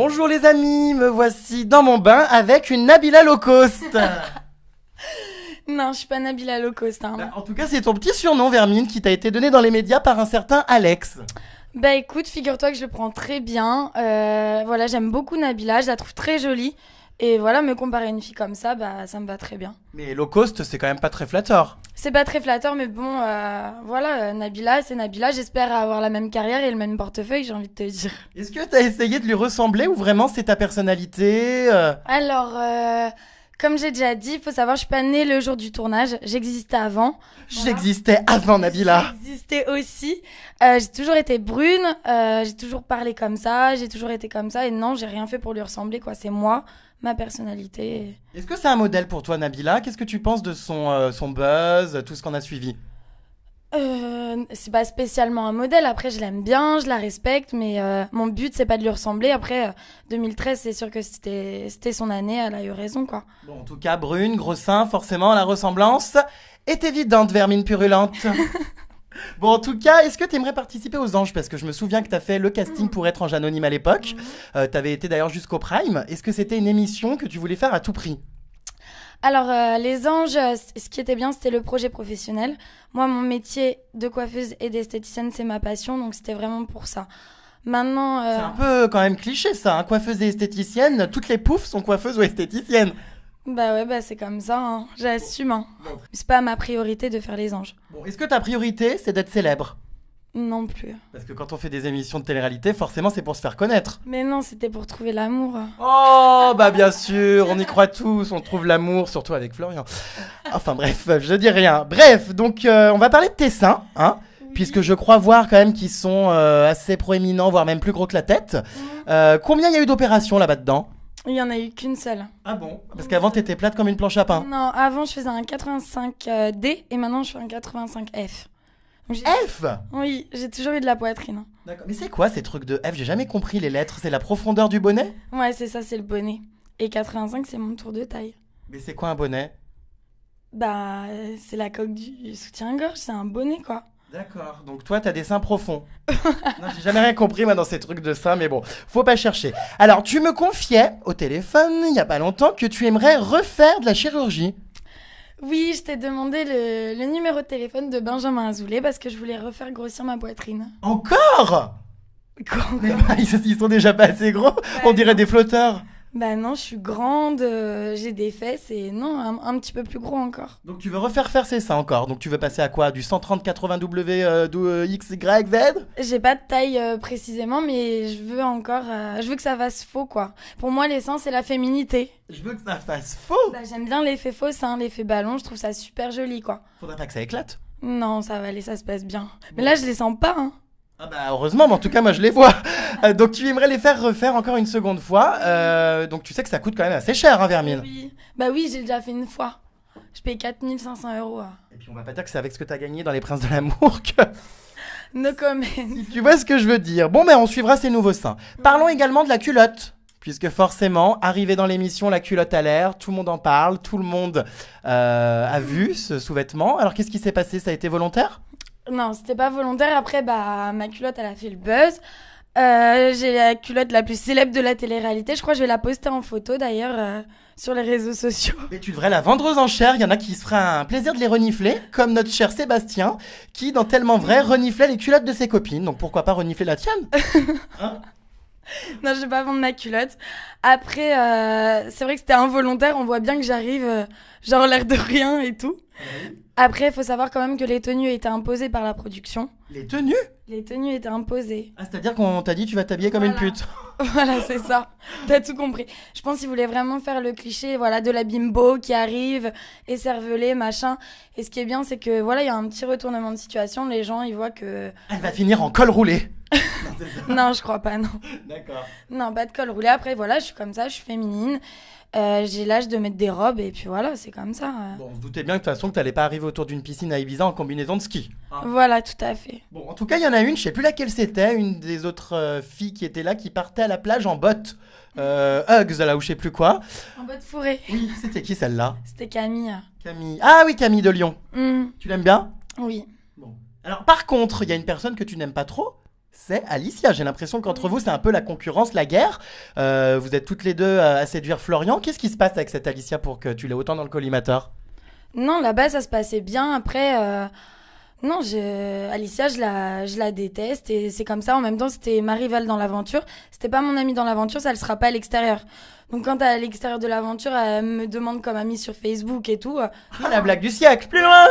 Bonjour les amis, me voici dans mon bain avec une Nabila low cost. Non, je suis pas Nabila low cost. Hein. En tout cas, c'est ton petit surnom, Vermine, qui t'a été donné dans les médias par un certain Alex. Bah écoute, figure-toi que je le prends très bien. Voilà, j'aime beaucoup Nabila, je la trouve très jolie. Et voilà, me comparer à une fille comme ça, bah ça me va très bien. Mais low cost, c'est quand même pas très flatteur. C'est pas très flatteur, mais bon, voilà, Nabila, c'est Nabila. J'espère avoir la même carrière et le même portefeuille, j'ai envie de te dire. Est-ce que t'as essayé de lui ressembler ou vraiment c'est ta personnalité Alors, comme j'ai déjà dit, il faut savoir, je suis pas née le jour du tournage. J'existais avant. Voilà. J'existais avant Nabila. J'existais aussi. J'ai toujours été brune. J'ai toujours parlé comme ça. J'ai toujours été comme ça. Et non, j'ai rien fait pour lui ressembler, quoi. C'est moi, ma personnalité. Est-ce que c'est un modèle pour toi, Nabila? Qu'est-ce que tu penses de son buzz, tout ce qu'on a suivi? C'est pas spécialement un modèle. Après, je l'aime bien, je la respecte, mais mon but, c'est pas de lui ressembler. Après, 2013, c'est sûr que c'était son année. Elle a eu raison, quoi. Bon, en tout cas, brune, gros sein, forcément, la ressemblance est évidente, Vermine purulente. Bon, en tout cas, est-ce que tu aimerais participer aux Anges? Parce que je me souviens que tu as fait le casting pour être Ange Anonyme à l'époque. Tu avais été d'ailleurs jusqu'au Prime. Est-ce que c'était une émission que tu voulais faire à tout prix? Alors, les Anges, ce qui était bien, c'était le projet professionnel. Moi, mon métier de coiffeuse et d'esthéticienne, c'est ma passion, donc c'était vraiment pour ça. Maintenant... C'est un peu quand même cliché ça, hein, coiffeuse et esthéticienne. Toutes les poufs sont coiffeuses ou esthéticiennes. Bah ouais, bah c'est comme ça, hein. J'assume. Hein. Bon. C'est pas ma priorité de faire les Anges. Bon, est-ce que ta priorité, c'est d'être célèbre? Non plus. Parce que quand on fait des émissions de télé-réalité, forcément, c'est pour se faire connaître. Mais non, c'était pour trouver l'amour. Oh, bah bien sûr, on y croit tous, on trouve l'amour, surtout avec Florian. Enfin bref, je dis rien. Bref, donc on va parler de tes seins, hein, oui. Puisque je crois voir quand même qu'ils sont assez proéminents, voire même plus gros que la tête. Combien il y a eu d'opérations là-bas dedans? Il y en a eu qu'une seule. Ah bon? Parce qu'avant, t'étais plate comme une planche à pain. Non, avant, je faisais un 85D et maintenant, je fais un 85F. F? Oui, j'ai toujours eu de la poitrine. D'accord. Mais c'est quoi ces trucs de F? J'ai jamais compris les lettres. C'est la profondeur du bonnet? Ouais, c'est ça, c'est le bonnet. Et 85, c'est mon tour de taille. Mais c'est quoi un bonnet? Bah, c'est la coque du soutien-gorge, c'est un bonnet, quoi. D'accord, donc toi t'as des seins profonds. Non, j'ai jamais rien compris moi dans ces trucs de seins, mais bon, faut pas chercher. Alors tu me confiais au téléphone il y a pas longtemps que tu aimerais refaire de la chirurgie. Oui, je t'ai demandé le numéro de téléphone de Benjamin Azoulay parce que je voulais refaire grossir ma poitrine. Encore? Mais bah, ils sont déjà pas assez gros, on dirait des flotteurs. Bah non, je suis grande, j'ai des fesses et non, un petit peu plus gros encore. Donc tu veux refaire faire ces seins encore? Donc tu veux passer à quoi? Du 130 80 W X Y Z? J'ai pas de taille précisément, mais je veux encore, je veux que ça fasse faux quoi. Pour moi, les seins c'est la féminité. Je veux que ça fasse faux. Bah j'aime bien l'effet faux sein, l'effet ballon, je trouve ça super joli quoi. Faudrait pas que ça éclate. Non, ça va aller, ça se passe bien. Mais là je les sens pas hein. Ah bah heureusement, mais en tout cas moi je les vois. Donc tu aimerais les faire refaire encore une seconde fois. Donc tu sais que ça coûte quand même assez cher, hein, Vermine. Oui. Bah oui, j'ai déjà fait une fois. Je paye 4 500 €. Et puis on va pas dire que c'est avec ce que t'as gagné dans Les Princes de l'amour que... No comment. Si tu vois ce que je veux dire. Bon, mais on suivra ces nouveaux seins. Parlons également de la culotte. Puisque forcément, arrivé dans l'émission, la culotte à l'air, tout le monde en parle, tout le monde a vu ce sous-vêtement. Alors qu'est-ce qui s'est passé? Ça a été volontaire? Non, c'était pas volontaire. Après, bah, ma culotte, elle a fait le buzz. J'ai la culotte la plus célèbre de la télé-réalité. Je crois que je vais la poster en photo, d'ailleurs, sur les réseaux sociaux. Mais tu devrais la vendre aux enchères. Il y en a qui se feraient un plaisir de les renifler, comme notre cher Sébastien, qui, dans Tellement Vrai, reniflait les culottes de ses copines. Donc pourquoi pas renifler la tienne? Hein? Non, je vais pas vendre ma culotte. Après, c'est vrai que c'était involontaire. On voit bien que j'arrive, genre l'air de rien et tout. Après, il faut savoir quand même que les tenues étaient imposées par la production. Les tenues? Les tenues étaient imposées. Ah, c'est-à-dire qu'on t'a dit tu vas t'habiller comme une pute. Voilà, c'est ça. T'as tout compris. Je pense qu'ils voulaient vraiment faire le cliché, voilà, de la bimbo qui arrive, écervelée, machin. Et ce qui est bien, c'est que, voilà, il y a un petit retournement de situation. Les gens, ils voient que... Elle va finir en col roulé. Non, je crois pas, non. D'accord. Non, pas de col roulé. Après, voilà, je suis comme ça, je suis féminine. J'ai l'âge de mettre des robes et puis voilà, c'est comme ça. Bon, on se doutait bien que de toute façon que t'allais pas arriver autour d'une piscine à Ibiza en combinaison de ski. Hein. Voilà, tout à fait. Bon, en tout cas, il y en a une, je sais plus laquelle c'était, une des autres filles qui était là, qui partait à la plage en bottes. Hugs, là, ou je sais plus quoi. En bottes fourrées. Oui, c'était qui celle-là? C'était Camille. Camille. Ah oui, Camille de Lyon. Tu l'aimes bien? Oui. Bon. Alors, par contre, il y a une personne que tu n'aimes pas trop. C'est Alicia. J'ai l'impression qu'entre vous, c'est un peu la concurrence, la guerre. Vous êtes toutes les deux à séduire Florian. Qu'est-ce qui se passe avec cette Alicia pour que tu l'aies autant dans le collimateur? Non, là-bas, ça se passait bien. Après, non, Alicia, je la déteste et c'est comme ça. En même temps, c'était ma rivale dans l'aventure. C'était pas mon amie dans l'aventure, ça le sera pas à l'extérieur. Donc quand elle est à l'extérieur de l'aventure, elle me demande comme amie sur Facebook et tout. Ah, la blague du siècle, plus loin!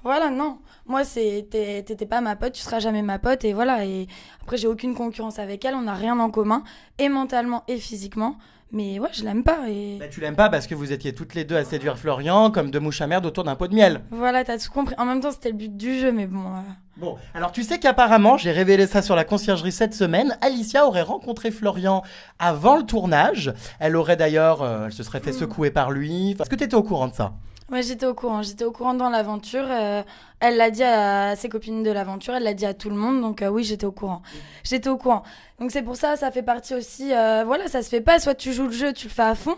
Voilà, non. Moi, t'étais pas ma pote, tu seras jamais ma pote et voilà. Et après, j'ai aucune concurrence avec elle, on n'a rien en commun, et mentalement et physiquement. Mais ouais, je l'aime pas et... Bah, tu l'aimes pas parce que vous étiez toutes les deux à séduire Florian comme deux mouches à merde autour d'un pot de miel. Voilà, t'as tout compris. En même temps, c'était le but du jeu, mais bon... Bon, alors tu sais qu'apparemment, j'ai révélé ça sur la conciergerie cette semaine, Alicia aurait rencontré Florian avant le tournage. Elle aurait d'ailleurs, elle se serait fait secouer par lui. Est-ce que t'étais au courant de ça? Ouais, j'étais au courant dans l'aventure. Elle l'a dit à ses copines de l'aventure, elle l'a dit à tout le monde, donc oui, j'étais au courant. Donc c'est pour ça, ça fait partie aussi, voilà, ça se fait pas, soit tu joues le jeu, tu le fais à fond,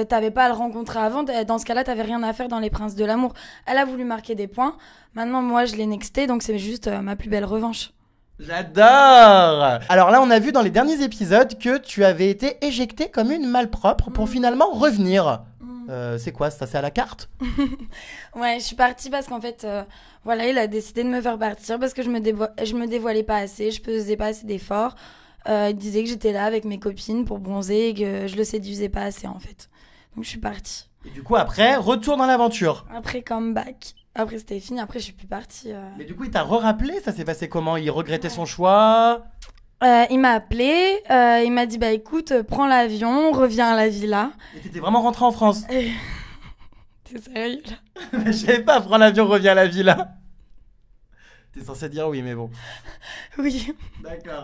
t'avais pas à le rencontrer avant, dans ce cas-là, t'avais rien à faire dans Les Princes de l'amour. Elle a voulu marquer des points, maintenant moi je l'ai nexté, donc c'est juste ma plus belle revanche. J'adore! Alors là, on a vu dans les derniers épisodes que tu avais été éjectée comme une malpropre pour finalement revenir. C'est quoi ça? C'est à la carte? Ouais, je suis partie parce qu'en fait, voilà, il a décidé de me faire partir parce que je me dévoilais pas assez, je faisais pas assez d'efforts. Il disait que j'étais là avec mes copines pour bronzer et que je le séduisais pas assez en fait. Donc je suis partie. Et du coup, après, retour dans l'aventure. Après, comeback. Après, c'était fini. Après, je suis plus partie. Mais du coup, il t'a rappelé? Ça s'est passé comment? Il regrettait son choix? Il m'a appelé. Il m'a dit, bah écoute, prends l'avion, reviens à la villa. Et t'étais vraiment rentré en France? T'es sérieux là? Je savais pas, prends l'avion, reviens à la villa. T'es censé dire oui, mais bon. Oui. D'accord.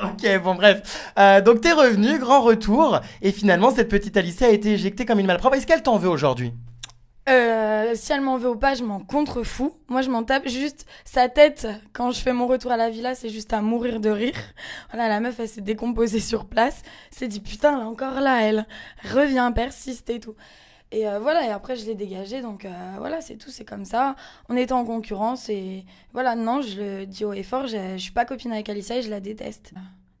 Ok, bon bref. Donc t'es revenu, grand retour. Et finalement, cette petite Alicia a été éjectée comme une malpropre. Est-ce qu'elle t'en veut aujourd'hui? Si elle m'en veut ou pas, je m'en contrefous. Moi, je m'en tape juste sa tête. Quand je fais mon retour à la villa, c'est juste à mourir de rire. Voilà, la meuf, elle s'est décomposée sur place. Elle s'est dit, putain, elle est encore là, elle. Revient, persiste et tout. Et voilà, et après, je l'ai dégagée. Donc voilà, c'est tout, c'est comme ça. On était en concurrence et voilà, non, je le dis haut et fort, je suis pas copine avec Alicia et je la déteste.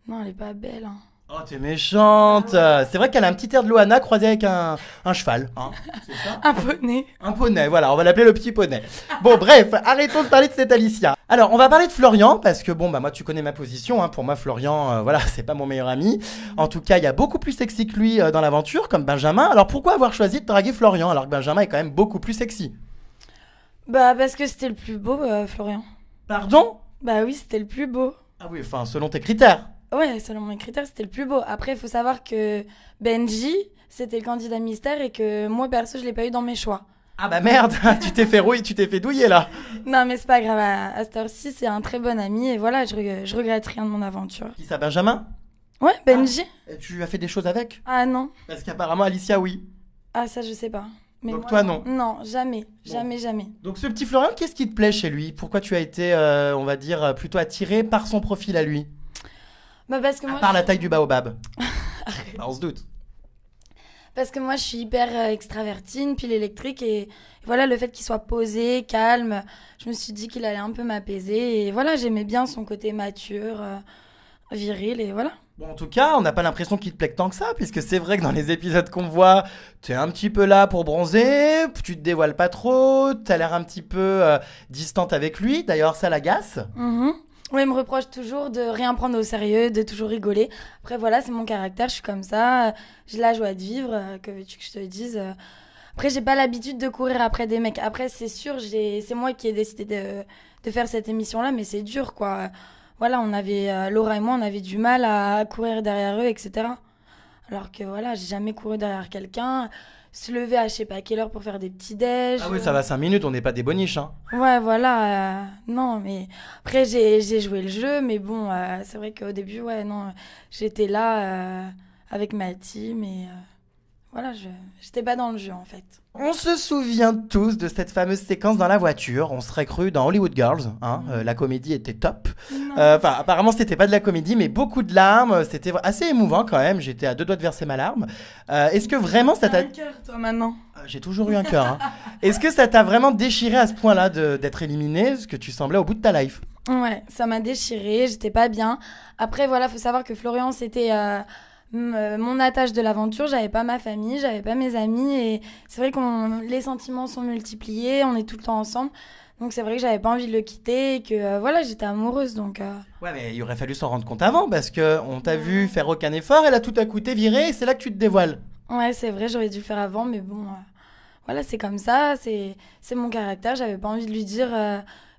Non, elle est pas belle, hein. Oh, t'es méchante. C'est vrai qu'elle a un petit air de Loana croisé avec un cheval. Hein, c'est ça? Un poney. Un poney, voilà, on va l'appeler le petit poney. Bon, bref, arrêtons de parler de cette Alicia. Alors, on va parler de Florian, parce que bon, bah moi, tu connais ma position. Hein, pour moi, Florian, voilà, c'est pas mon meilleur ami. En tout cas, il y a beaucoup plus sexy que lui dans l'aventure, comme Benjamin. Alors, pourquoi avoir choisi de draguer Florian, alors que Benjamin est quand même beaucoup plus sexy? Bah, parce que c'était le plus beau, Florian. Pardon? Bah oui, c'était le plus beau. Ah oui, enfin, selon tes critères. Ouais, selon mes critères, c'était le plus beau. Après, il faut savoir que Benji, c'était le candidat mystère et que moi, perso, je l'ai pas eu dans mes choix. Ah bah merde, tu t'es fait douiller là. Non, mais c'est pas grave. À cette heure-ci, c'est un très bon ami et voilà, je regrette rien de mon aventure. Qui ça, Benjamin? Ouais, Benji. Ah, tu lui as fait des choses avec? Ah non. Parce qu'apparemment, Alicia, oui. Ah, ça, je sais pas. Mais donc moi, toi, non? Non, jamais. Bon. Jamais. Donc ce petit Florian, qu'est-ce qui te plaît chez lui? Pourquoi tu as été, on va dire, plutôt attiré par son profil à lui? Bah parce que à moi, part la taille du baobab. Bah, on se doute. Parce que moi, je suis hyper extravertie, une pile électrique et voilà, le fait qu'il soit posé, calme, je me suis dit qu'il allait un peu m'apaiser et voilà, j'aimais bien son côté mature, viril et voilà. Bon, en tout cas, on n'a pas l'impression qu'il te plaît tant que ça, puisque c'est vrai que dans les épisodes qu'on voit, t'es un petit peu là pour bronzer, tu te dévoiles pas trop, t'as l'air un petit peu distante avec lui, d'ailleurs ça l'agace. Oui, il me reproche toujours de rien prendre au sérieux, de toujours rigoler. Après, voilà, c'est mon caractère, je suis comme ça. J'ai la joie de vivre, que veux-tu que je te dise. Après, j'ai pas l'habitude de courir après des mecs. Après, c'est sûr, c'est moi qui ai décidé de faire cette émission-là, mais c'est dur, quoi. Voilà, Laura et moi, on avait du mal à courir derrière eux, etc. Alors que, voilà, j'ai jamais couru derrière quelqu'un. Se lever à je sais pas quelle heure pour faire des petits déj. Ah oui, ça va 5 minutes, on n'est pas des boniches, hein. Ouais, voilà. Non, mais après, j'ai joué le jeu, mais bon, c'est vrai qu'au début, ouais, non, j'étais là avec ma team et voilà, j'étais pas dans le jeu en fait. On se souvient tous de cette fameuse séquence dans la voiture. On serait cru dans Hollywood Girls. Hein. La comédie était top. Enfin, apparemment, c'était pas de la comédie, mais beaucoup de larmes. C'était assez émouvant quand même. J'étais à 2 doigts de verser ma larme. Est-ce que vraiment ça t'a... T'as un cœur, toi, maintenant. J'ai toujours eu un cœur. Hein. Est-ce que ça t'a vraiment déchiré à ce point-là d'être éliminé, parce que tu semblais au bout de ta life? Ouais, ça m'a déchirée, j'étais pas bien. Après, voilà, faut savoir que Florian, c'était mon attache de l'aventure. J'avais pas ma famille, j'avais pas mes amis. Et c'est vrai que les sentiments sont multipliés, on est tout le temps ensemble. Donc c'est vrai que j'avais pas envie de le quitter et que voilà, j'étais amoureuse. Donc, Ouais, mais il aurait fallu s'en rendre compte avant parce que on t'a vu faire aucun effort et là tout à coup t'es viré et c'est là que tu te dévoiles. Ouais, c'est vrai, j'aurais dû le faire avant, mais bon, voilà, c'est comme ça, c'est mon caractère. J'avais pas envie de lui dire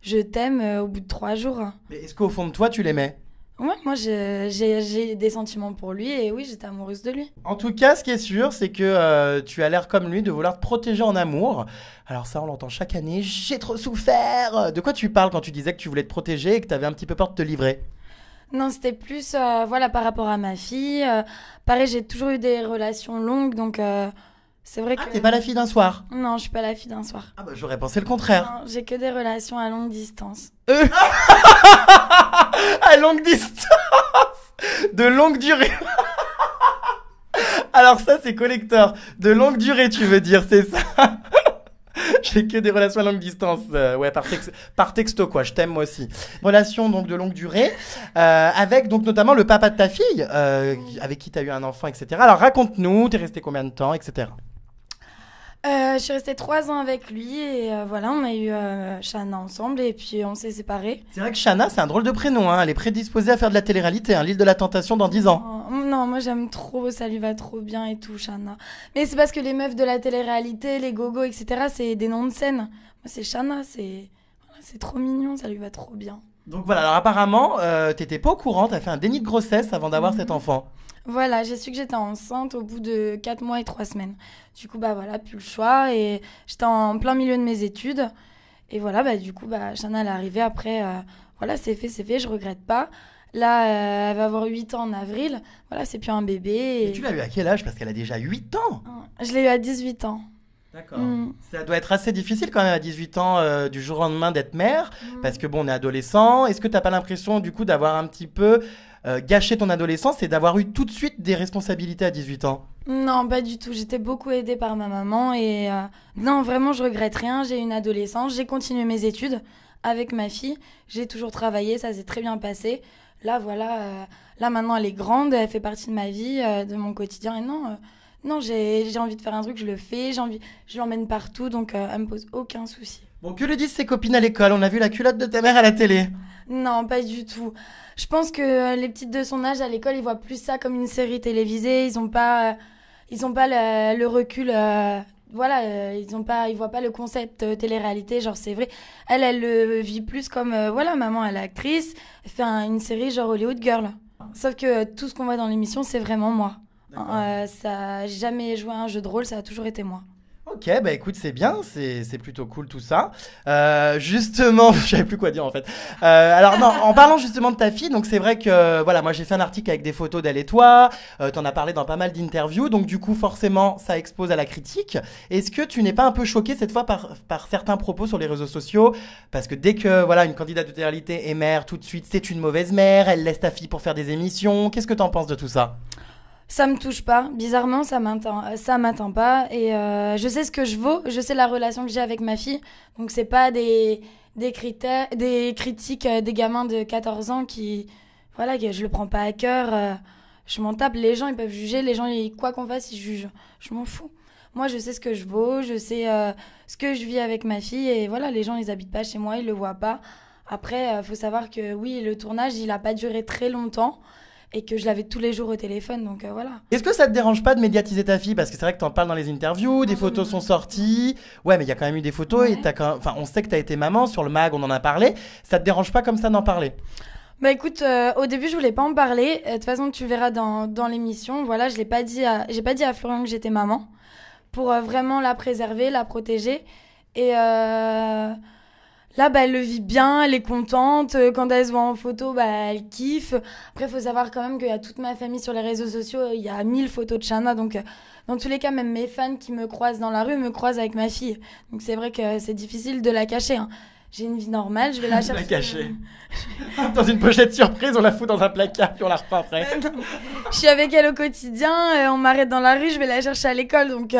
je t'aime au bout de 3 jours. Mais est-ce qu'au fond de toi tu l'aimais? Ouais, moi j'ai des sentiments pour lui et oui, j'étais amoureuse de lui. En tout cas, ce qui est sûr, c'est que tu as l'air comme lui de vouloir te protéger en amour. Alors ça, on l'entend chaque année. J'ai trop souffert. De quoi tu parles quand tu disais que tu voulais te protéger et que tu avais un petit peu peur de te livrer? Non, c'était plus voilà, par rapport à ma fille. Pareil, j'ai toujours eu des relations longues, donc c'est vrai Ah, que... t'es pas la fille d'un soir. Non, je suis pas la fille d'un soir. Ah bah j'aurais pensé le contraire. Non, j'ai que des relations à longue distance. À longue distance. De longue durée. Alors ça, c'est collector. De longue durée, tu veux dire, c'est ça? J'ai que des relations à longue distance, ouais, par texto, quoi. Je t'aime moi aussi. Relation donc de longue durée, avec donc notamment le papa de ta fille, avec qui t'as eu un enfant, etc. Alors raconte-nous, t'es resté combien de temps, etc. Je suis restée 3 ans avec lui et voilà, on a eu Shana ensemble et puis on s'est séparés. C'est vrai que Shana, c'est un drôle de prénom, hein. Elle est prédisposée à faire de la télé-réalité, hein, l'île de la tentation dans 10 ans. Non, moi j'aime trop, ça lui va trop bien et tout, Shana. Mais c'est parce que les meufs de la télé-réalité, les gogos, etc., c'est des noms de scène. Moi c'est Shana, c'est trop mignon, ça lui va trop bien. Donc voilà, alors apparemment, t'étais pas au courant, t'as fait un déni de grossesse avant d'avoir cet enfant. Voilà, j'ai su que j'étais enceinte au bout de 4 mois et 3 semaines. Du coup, bah voilà, plus le choix. Et j'étais en plein milieu de mes études. Et voilà, bah du coup, bah Shana, elle est arrivée après. Voilà, c'est fait, je regrette pas. Là, elle va avoir 8 ans en avril. Voilà, c'est plus un bébé. Et tu l'as eu à quel âge? Parce qu'elle a déjà 8 ans. Je l'ai eu à 18 ans. D'accord. Ça doit être assez difficile quand même à 18 ans du jour au lendemain d'être mère. Parce que bon, on est adolescent. Est-ce que t'as pas l'impression du coup d'avoir un petit peu gâché ton adolescence et d'avoir eu tout de suite des responsabilités à 18 ans? Non, pas du tout. J'étais beaucoup aidée par ma maman et non, vraiment, je regrette rien. J'ai eu une adolescence, j'ai continué mes études avec ma fille. J'ai toujours travaillé, ça s'est très bien passé. Là, voilà, là maintenant, elle est grande, elle fait partie de ma vie, de mon quotidien. Et non, j'ai envie de faire un truc, je le fais. Je l'emmène partout, donc elle me pose aucun souci. Bon, que le disent ses copines à l'école? On a vu la culotte de ta mère à la télé. Non, pas du tout. Je pense que les petites de son âge à l'école, ils voient plus ça comme une série télévisée. Ils ont pas le recul. Voilà, ils voient pas le concept télé-réalité. Genre, c'est vrai. Elle le vit plus comme, voilà, maman, elle est actrice. Elle fait une série genre Hollywood Girl. Sauf que tout ce qu'on voit dans l'émission, c'est vraiment moi. J'ai jamais joué à un jeu de rôle, ça a toujours été moi. Ok, bah écoute, c'est bien, c'est plutôt cool tout ça. Justement, je savais plus quoi dire en fait. Alors non, en parlant justement de ta fille, donc c'est vrai que voilà, moi j'ai fait un article avec des photos d'elle et toi. T'en as parlé dans pas mal d'interviews, donc du coup forcément ça expose à la critique. Est-ce que tu n'es pas un peu choqué cette fois par certains propos sur les réseaux sociaux? Parce que dès que voilà une candidate de télé-réalité est mère, tout de suite c'est une mauvaise mère. Elle laisse ta fille pour faire des émissions. Qu'est-ce que t'en penses de tout ça? Ça me touche pas. Bizarrement, ça m'atteint pas. Et je sais ce que je vaux. Je sais la relation que j'ai avec ma fille. Donc, c'est pas des critiques des gamins de 14 ans voilà, que je le prends pas à cœur. Je m'en tape. Les gens, ils peuvent juger. Les gens, quoi qu'on fasse, ils jugent. Je m'en fous. Moi, je sais ce que je vaux. Je sais ce que je vis avec ma fille. Et voilà, les gens, ils habitent pas chez moi. Ils le voient pas. Après, faut savoir que oui, le tournage, il a pas duré très longtemps. Et que je l'avais tous les jours au téléphone, donc voilà. Est-ce que ça te dérange pas de médiatiser ta fille? Parce que c'est vrai que t'en parles dans les interviews, des photos sont sorties. Ouais, mais il y a quand même eu des photos et enfin, on sait que t'as été maman, sur le mag, on en a parlé. Ça te dérange pas comme ça d'en parler? Bah écoute, au début je voulais pas en parler. De toute façon, tu verras dans l'émission. Voilà, j'ai pas dit à Florian que j'étais maman pour vraiment la préserver, la protéger. Et là, bah, elle le vit bien, elle est contente. Quand elle se voit en photo, bah, elle kiffe. Après, il faut savoir quand même qu'il y a toute ma famille sur les réseaux sociaux. Il y a 1000 photos de Shana. Donc, dans tous les cas, même mes fans qui me croisent dans la rue me croisent avec ma fille. Donc, c'est vrai que c'est difficile de la cacher. Hein. J'ai une vie normale, je vais la chercher. La cacher. Dans une pochette surprise, on la fout dans un placard puis on la repeint après. Je suis avec elle au quotidien. On m'arrête dans la rue, je vais la chercher à l'école. Donc,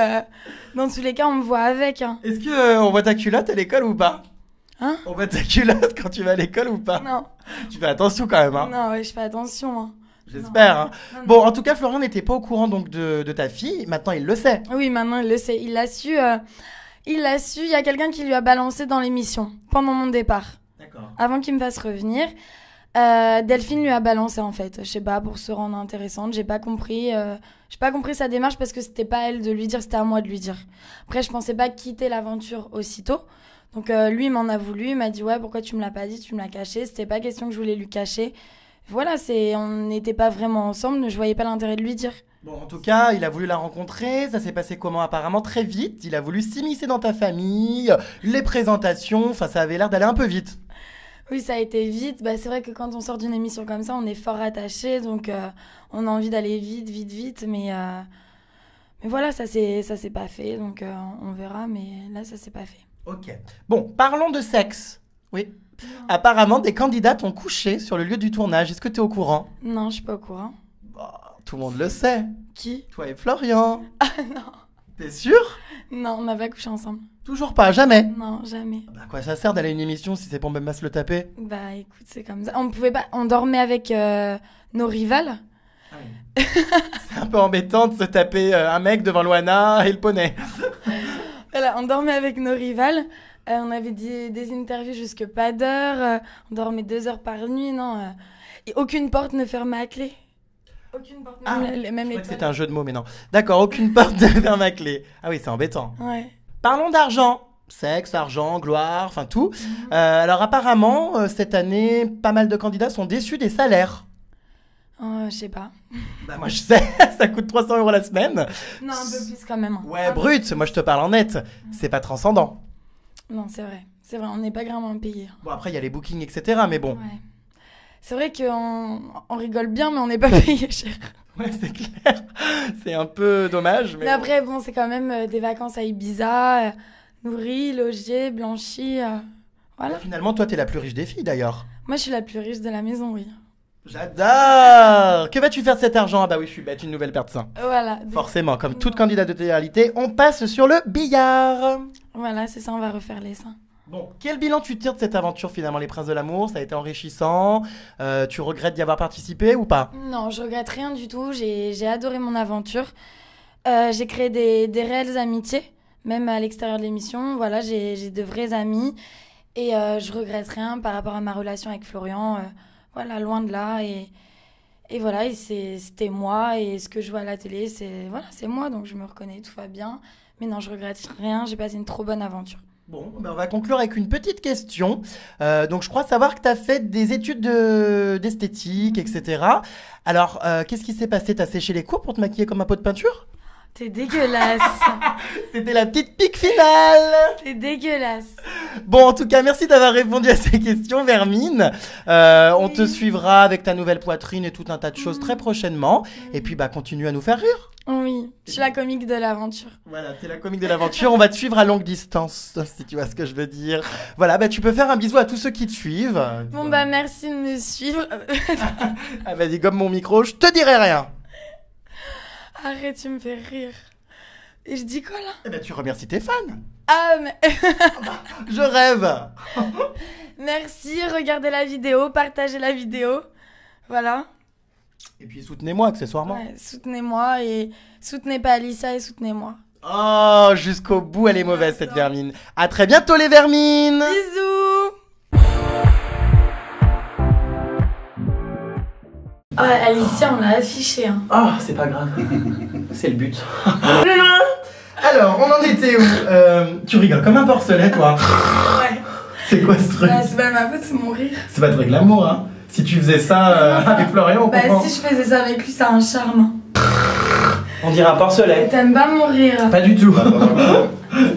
dans tous les cas, on me voit avec. Hein. Est-ce qu'on voit ta culotte à l'école ou pas? Hein? On met ta culotte quand tu vas à l'école ou pas? Non. Tu fais attention quand même, hein? Non, ouais, je fais attention. Hein. J'espère, Non. hein. Non, non. Bon, en tout cas, Florian n'était pas au courant donc de ta fille. Maintenant, il le sait. Oui, maintenant il le sait. Il l'a su. Il l'a su. Il y a quelqu'un qui lui a balancé dans l'émission pendant mon départ. D'accord. Avant qu'il me fasse revenir. Delphine lui a balancé en fait. Je sais pas, pour se rendre intéressante. J'ai pas compris sa démarche parce que c'était pas à elle de lui dire, c'était à moi de lui dire. Après, je pensais pas quitter l'aventure aussitôt. Donc lui, il m'en a voulu. Il m'a dit ouais, pourquoi tu me l'as pas dit, tu me l'as caché. C'était pas question que je voulais lui cacher. Voilà, on n'était pas vraiment ensemble. Je voyais pas l'intérêt de lui dire. Bon, en tout cas, il a voulu la rencontrer. Ça s'est passé comment? Apparemment très vite. Il a voulu s'immiscer dans ta famille, les présentations. Enfin, ça avait l'air d'aller un peu vite. Oui, ça a été vite. Bah, c'est vrai que quand on sort d'une émission comme ça, on est fort attaché, donc on a envie d'aller vite, vite, vite. Mais voilà, ça s'est pas fait, donc on verra. Mais là, ça s'est pas fait. Ok. Bon, parlons de sexe. Oui. Apparemment, des candidates ont couché sur le lieu du tournage. Est-ce que tu es au courant? Non, je suis pas au courant. Bah, tout le monde le sait. Qui? Toi et Florian. Ah non. T'es sûr? Non, on n'a pas couché ensemble. Toujours pas, jamais. Non, jamais. Bah, quoi ça sert d'aller à une émission si c'est pour même pas se le taper? Bah écoute, c'est comme ça. On pouvait pas. On dormait avec nos rivales. C'est un peu embêtant de se taper un mec devant Loana et le poney. Voilà, on dormait avec nos rivales. On avait des interviews jusque pas d'heure. On dormait 2 heures par nuit, non. Et aucune porte ne fermait à clé. Aucune porte, même Je les crois que c'était un jeu de mots, mais non. D'accord, aucune porte ne ferme à clé. Ah oui, c'est embêtant. Ouais. Parlons d'argent. Sexe, argent, gloire, enfin tout. Alors apparemment, cette année, pas mal de candidats sont déçus des salaires. Je sais pas. Bah moi je sais, ça coûte 300 € la semaine. Non, un peu plus quand même. Ouais, brut, moi je te parle en net. C'est pas transcendant. Non, c'est vrai. C'est vrai, on n'est pas gravement payé. Bon, après il y a les bookings, etc. Mais bon. Ouais. C'est vrai qu'on rigole bien, mais on n'est pas payé cher. Ouais, c'est clair. C'est un peu dommage. Mais après, bon, c'est quand même des vacances à Ibiza, nourri, logé, blanchi. Voilà. Finalement, toi, t'es la plus riche des filles d'ailleurs. Moi, je suis la plus riche de la maison, oui. J'adore. Que vas-tu faire de cet argent? Ah bah oui, je suis bête, une nouvelle paire de seins. Voilà. Forcément, comme toute candidate de télé-réalité, on passe sur le billard. Voilà, c'est ça, on va refaire les seins. Bon, quel bilan tu tires de cette aventure finalement, les Princes de l'amour? Ça a été enrichissant. Tu regrettes d'y avoir participé ou pas? Non, je regrette rien du tout. J'ai adoré mon aventure. J'ai créé des réelles amitiés, même à l'extérieur de l'émission. Voilà, j'ai de vrais amis. Et je regrette rien par rapport à ma relation avec Florian. Voilà, loin de là. Et voilà, c'était moi. Et ce que je vois à la télé, c'est moi. Donc je me reconnais, tout va bien. Mais non, je regrette rien. J'ai passé une trop bonne aventure. Bon, ben on va conclure avec une petite question. Donc, je crois savoir que tu as fait des études d'esthétique, etc. Alors, qu'est-ce qui s'est passé? T'as séché les cours pour te maquiller comme un pot de peinture? T'es dégueulasse. C'était la petite pique finale. T'es dégueulasse. Bon, en tout cas, merci d'avoir répondu à ces questions, Vermine. On te suivra avec ta nouvelle poitrine et tout un tas de choses très prochainement. Et puis, bah, continue à nous faire rire. Oui, je suis la comique de l'aventure. Voilà, t'es la comique de l'aventure. On va te suivre à longue distance, si tu vois ce que je veux dire. Voilà, bah tu peux faire un bisou à tous ceux qui te suivent. Bon bah merci de me suivre. Ah vas-y, gomme mon micro, je te dirai rien. Arrête, tu me fais rire. Et je dis quoi là? Eh ben tu remercies tes fans. Ah mais... Je rêve. Merci, regardez la vidéo, partagez la vidéo. Voilà. Et puis soutenez-moi accessoirement. Ouais, soutenez-moi et soutenez pas Alicia et soutenez-moi. Oh, jusqu'au bout, elle est mauvaise cette Vermine. À très bientôt les Vermines. Bisous. Ah, Alicia, on l'a affiché. Hein. Oh, c'est pas grave. C'est le but. Alors, on en était où? Tu rigoles comme un porcelet, toi. Ouais. C'est quoi ce truc? Bah, c'est pas ma faute, c'est mon rire. C'est pas très glamour, hein. Si tu faisais ça avec Florian, on comprend. Bah, si je faisais ça avec lui, ça a un charme. On dirait un porcelet. T'aimes pas mon rire? Pas du tout.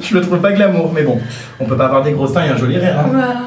Je le trouve pas glamour, mais bon. On peut pas avoir des gros seins et un joli rire, hein. Voilà.